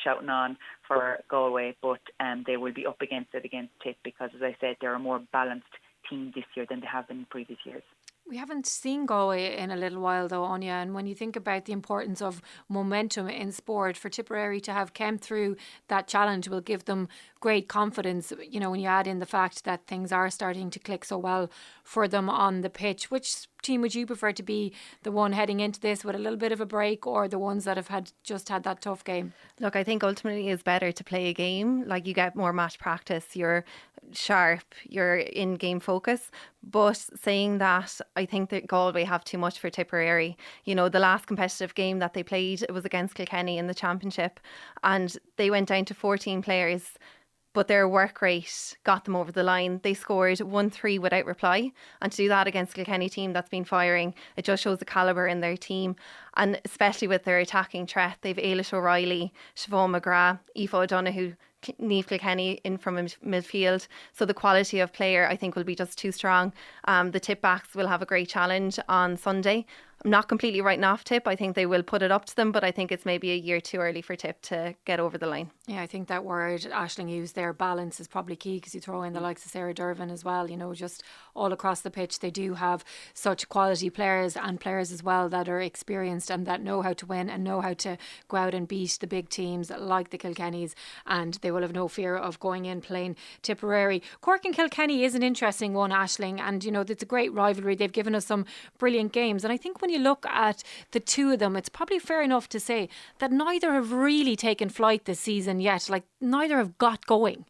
shouting on for Galway, but they will be up against Tip, because, as I said, they're a more balanced team this year than they have been in previous years. We haven't seen Galway in a little while, though, Anya, and when you think about the importance of momentum in sport, for Tipperary to have come through that challenge will give them great confidence, you know, when you add in the fact that things are starting to click so well for them on the pitch. Which team would you prefer to be the one heading into this with a little bit of a break, or the ones that have just had that tough game? Look, I think ultimately it's better to play a game. Like, you get more match practice, you're sharp, you're in game focus. But saying that, I think that Galway have too much for Tipperary. You know, the last competitive game that they played, it was against Kilkenny in the championship, and they went down to 14 players, but their work rate got them over the line. They scored 1-3 without reply, and to do that against a Kilkenny team that's been firing, it just shows the calibre in their team, and especially with their attacking threat. They've Ailish O'Reilly, Siobhan McGrath, Aoife O'Donoghue, Niamh Kilkenny in from midfield. So the quality of player, I think, will be just too strong. The Tip backs will have a great challenge on Sunday. I'm not completely writing off Tip. I think they will put it up to them, but I think it's maybe a year too early for Tip to get over the line. Yeah, I think that word Aisling used there, balance, is probably key, because you throw in the likes of Sarah Dervin as well. You know, just all across the pitch, they do have such quality players, and players as well that are experienced and that know how to win and know how to go out and beat the big teams like the Kilkennys, and they will have no fear of going in playing Tipperary. Cork and Kilkenny is an interesting one, Aisling, and, you know, it's a great rivalry. They've given us some brilliant games, and I think when you look at the two of them, it's probably fair enough to say that neither have really taken flight this season yet. Like, neither have got going.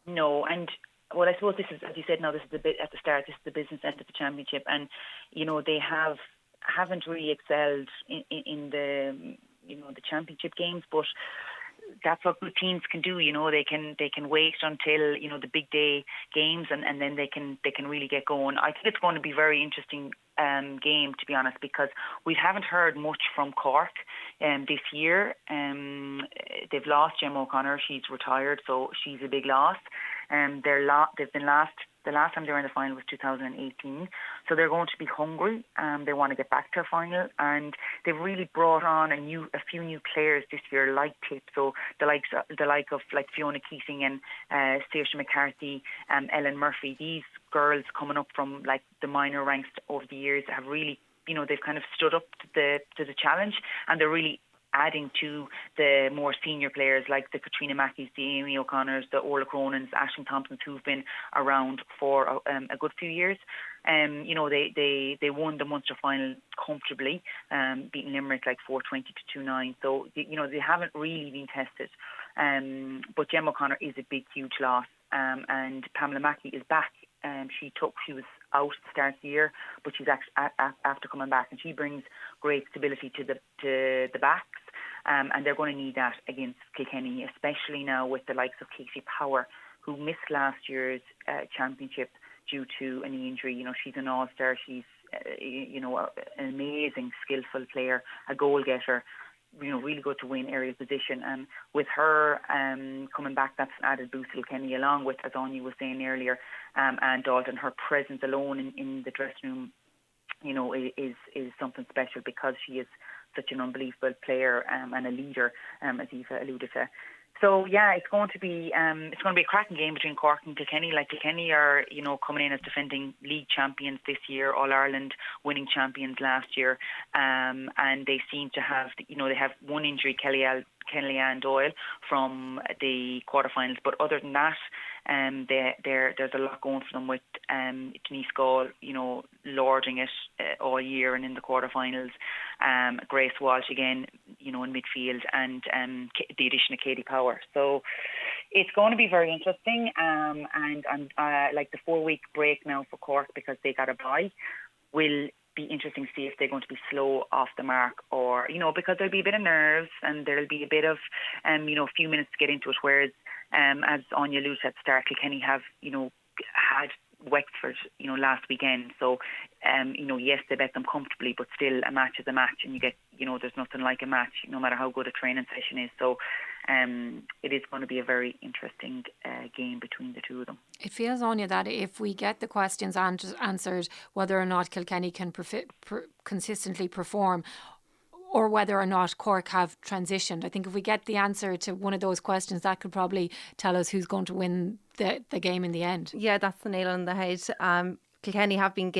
No, and well, I suppose this is, as you said, now this is the bit at the start. This is the business end of the championship, and, you know, they haven't really excelled in the, you know, the championship games, but that's what good teams can do. You know, they can wait until, you know, the big day games, and then they can really get going. I think it's going to be very interesting game, to be honest, because we haven't heard much from Cork this year. They've lost Gemma O'Connor. She's retired, so she's a big loss. They've been last. The last time they were in the final was 2018, so they're going to be hungry. They want to get back to a final, and they've really brought on a few new players this year, like Tip. So the like of Fiona Keating and Saoirse McCarthy, Ellen Murphy. These girls coming up from like the minor ranks over the years have really, you know, they've kind of stood up to the challenge, and they're really adding to the more senior players like the Katrina Mackeys, the Amy O'Connors, the Orla Cronins, Aisling Thompsons, who've been around for a good few years. You know, they won the Munster final comfortably, beating Limerick like 420 to 2-9. So, you know, they haven't really been tested. But Gemma O'Connor is a big, huge loss. And Pamela Mackey is back. She was out at the start of the year, but she's after coming back, and she brings great stability to the backs. and they're going to need that against Kilkenny, especially now with the likes of Katie Power, who missed last year's championship due to a knee injury. You know, she's an all-star. She's an amazing, skillful player, a goal-getter. Really good to win area position. And with her coming back, that's an added boost to Kilkenny, along with, as Anya was saying earlier, and Dalton, her presence alone in the dressing room, is something special, because she is such an unbelievable player and a leader, as Eva alluded to. So yeah, it's going to be a cracking game between Cork and Kilkenny. Like, Kilkenny are coming in as defending league champions this year, All Ireland winning champions last year, and they seem to have they have one injury, Kellyanne Doyle, from the quarterfinals, but other than that, there's a lot going for them with Denise Gall, lording it all year and in the quarterfinals. Grace Walsh again, in midfield, and the addition of Katie Power. So it's going to be very interesting. And like the 4-week break now for Cork, because they got a bye, will be interesting to see if they're going to be slow off the mark, or because there'll be a bit of nerves and there'll be a bit of a few minutes to get into it. Whereas as Anya alluded at the start, Kilkenny have had Wexford last weekend, so yes, they bet them comfortably, but still, a match is a match, and you get there's nothing like a match, no matter how good a training session is. So it is going to be a very interesting game between the two of them. It feels, Anya, that if we get the questions answered, whether or not Kilkenny can consistently perform, or whether or not Cork have transitioned, I think if we get the answer to one of those questions, that could probably tell us who's going to win the game in the end. Yeah, that's the nail on the head. Kilkenny have been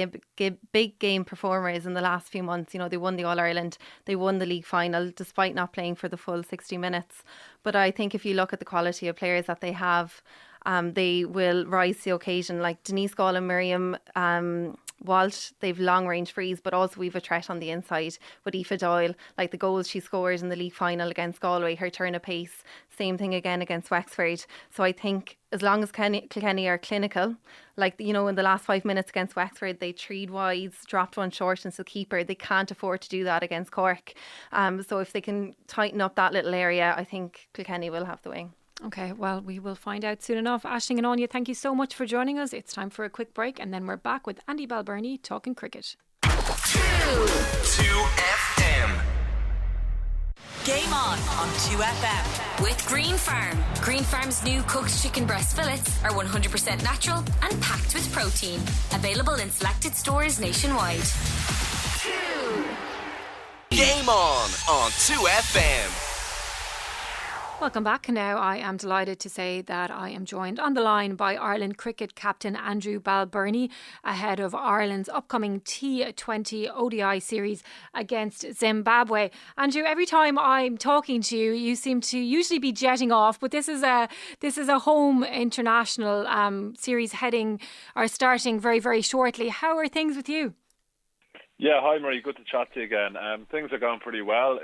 big game performers in the last few months. They won the All-Ireland, they won the league final despite not playing for the full 60 minutes. But I think if you look at the quality of players that they have, they will rise to the occasion. Like Denise Gall and Miriam Walsh, they've long range frees, but also we've a threat on the inside with Aoife Doyle, like the goals she scored in the league final against Galway, her turn of pace, same thing again against Wexford. So I think as long as Kilkenny are clinical, like in the last 5 minutes against Wexford, they treed wides, dropped one short into the keeper. They can't afford to do that against Cork. So if they can tighten up that little area, I think Kilkenny will have the win. Okay, well, we will find out soon enough. Aisling and Anya, thank you so much for joining us. It's time for a quick break, and then we're back with Andy Balbirnie talking cricket. 2 FM. Game on 2FM with Green Farm. Green Farm's new cooked chicken breast fillets are 100% natural and packed with protein. Available in selected stores nationwide. Game on 2FM. Welcome back. Now I am delighted to say that I am joined on the line by Ireland cricket captain Andrew Balbirnie ahead of Ireland's upcoming T20 ODI series against Zimbabwe. Andrew, every time I'm talking to you, you seem to usually be jetting off, but this is a home international series starting very, very shortly. How are things with you? Yeah, hi Marie, good to chat to you again. Things are going pretty well.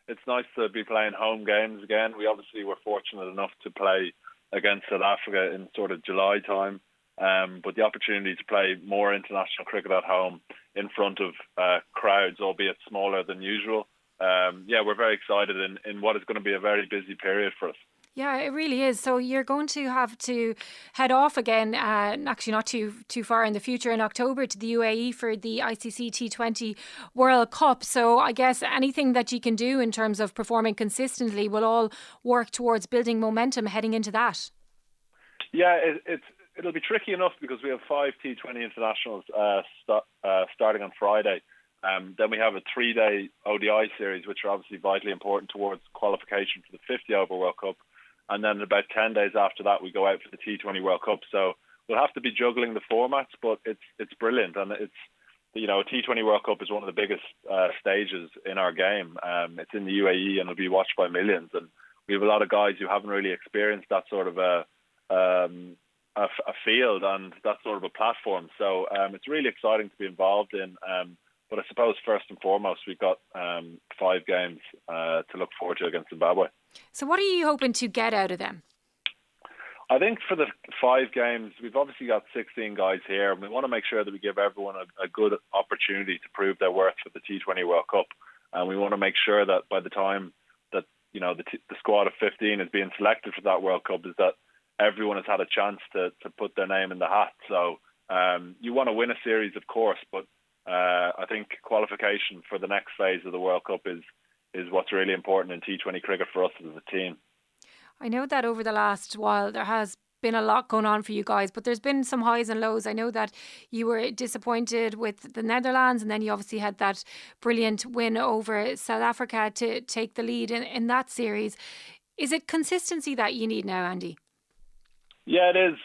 It's nice to be playing home games again. We obviously were fortunate enough to play against South Africa in sort of July time, but the opportunity to play more international cricket at home in front of crowds, albeit smaller than usual. We're very excited in what is going to be a very busy period for us. Yeah, it really is. So you're going to have to head off again, actually not too far in the future, in October to the UAE for the ICC T20 World Cup. So I guess anything that you can do in terms of performing consistently will all work towards building momentum heading into that. Yeah, it'll be tricky enough because we have 5 T20 internationals starting on Friday. Then we have a 3-day ODI series, which are obviously vitally important towards qualification for the 50 over World Cup. And then about 10 days after that, we go out for the T20 World Cup. So we'll have to be juggling the formats, but it's brilliant. And it's, a T20 World Cup is one of the biggest stages in our game. It's in the UAE and it'll be watched by millions. And we have a lot of guys who haven't really experienced that sort of a field and that sort of a platform. So it's really exciting to be involved in. But I suppose first and foremost, we've got 5 games to look forward to against Zimbabwe. So what are you hoping to get out of them? I think for the 5 games, we've obviously got 16 guys here, and we want to make sure that we give everyone a good opportunity to prove their worth for the T20 World Cup. And we want to make sure that by the time the squad of 15 is being selected for that World Cup is that everyone has had a chance to put their name in the hat. So you want to win a series, of course, but I think qualification for the next phase of the World Cup is what's really important in T20 cricket for us as a team. I know that over the last while there has been a lot going on for you guys, but there's been some highs and lows. I know that you were disappointed with the Netherlands, and then you obviously had that brilliant win over South Africa to take the lead in that series. Is it consistency that you need now, Andy? Yeah, it is.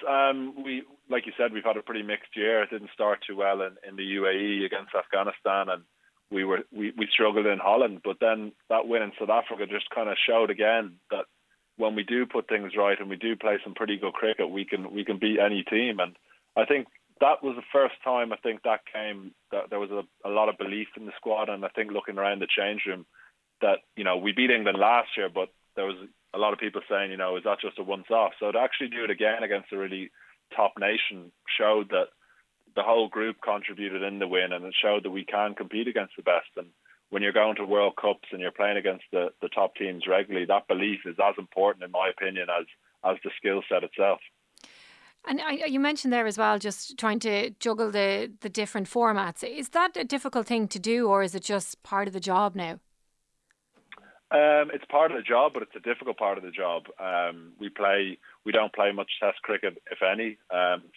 We, like you said, we've had a pretty mixed year. It didn't start too well in the UAE against Afghanistan, and we struggled in Holland. But then that win in South Africa just kind of showed again that when we do put things right and we do play some pretty good cricket, we can beat any team. And I think that was the first time that there was a lot of belief in the squad. And I think looking around the change room that, we beat England last year, but there was a lot of people saying, is that just a once-off? So to actually do it again against a really top nation showed that the whole group contributed in the win, and it showed that we can compete against the best. And when you're going to World Cups and you're playing against the top teams regularly, that belief is as important, in my opinion, as the skill set itself. And you mentioned there as well, just trying to juggle the different formats. Is that a difficult thing to do, or is it just part of the job now? It's part of the job, but it's a difficult part of the job. We don't play much Test cricket, if any.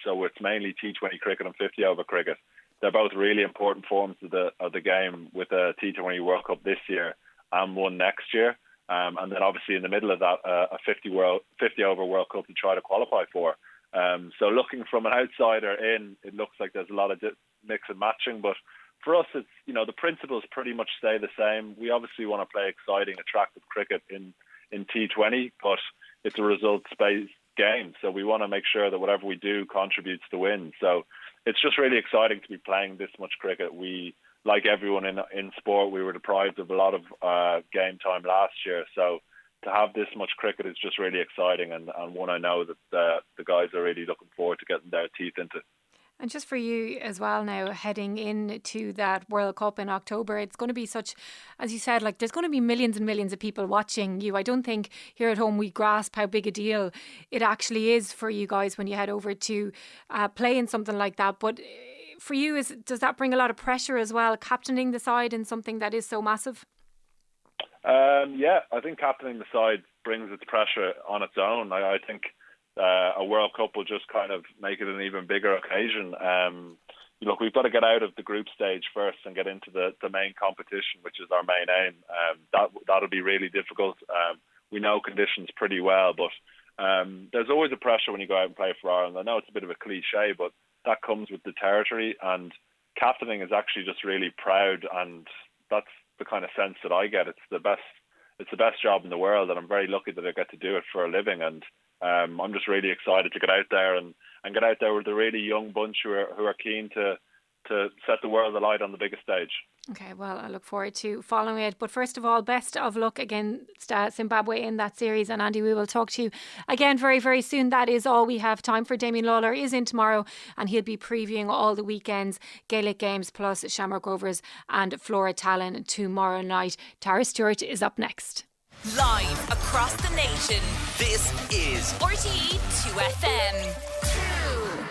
So it's mainly T20 cricket and 50-over cricket. They're both really important forms of the game, with a T20 World Cup this year and one next year. And then obviously in the middle of that, a 50-over World Cup to try to qualify for. So looking from an outsider in, it looks like there's a lot of mix and matching, but for us, it's, the principles pretty much stay the same. We obviously want to play exciting, attractive cricket in T20, but it's a results-based game. So we want to make sure that whatever we do contributes to win. So it's just really exciting to be playing this much cricket. We, like everyone in sport, we were deprived of a lot of game time last year. So to have this much cricket is just really exciting, and one I know that the guys are really looking forward to getting their teeth into. And just for you as well now, heading into that World Cup in October, it's going to be such, as you said, there's going to be millions and millions of people watching you. I don't think here at home we grasp how big a deal it actually is for you guys when you head over to play in something like that. But for you, does that bring a lot of pressure as well, captaining the side in something that is so massive? Yeah, I think captaining the side brings its pressure on its own. I think a World Cup will just kind of make it an even bigger occasion. Look, we've got to get out of the group stage first and get into the main competition, which is our main aim. That'll be really difficult. We know conditions pretty well, but there's always a pressure when you go out and play for Ireland. I know it's a bit of a cliche, but that comes with the territory, and captaining is actually just really proud, and that's the kind of sense that I get. It's the best job in the world, and I'm very lucky that I get to do it for a living. And I'm just really excited to get out there and get out there with a really young bunch who are keen to set the world alight on the biggest stage. Okay, well, I look forward to following it. But first of all, best of luck against Zimbabwe in that series. And Andy, we will talk to you again very, very soon. That is all we have time for. Damien Lawler is in tomorrow, and he'll be previewing all the weekend's Gaelic games, plus Shamrock Rovers and Flora Tallinn tomorrow night. Tara Stewart is up next. Live across the nation, this is RTE 2FM.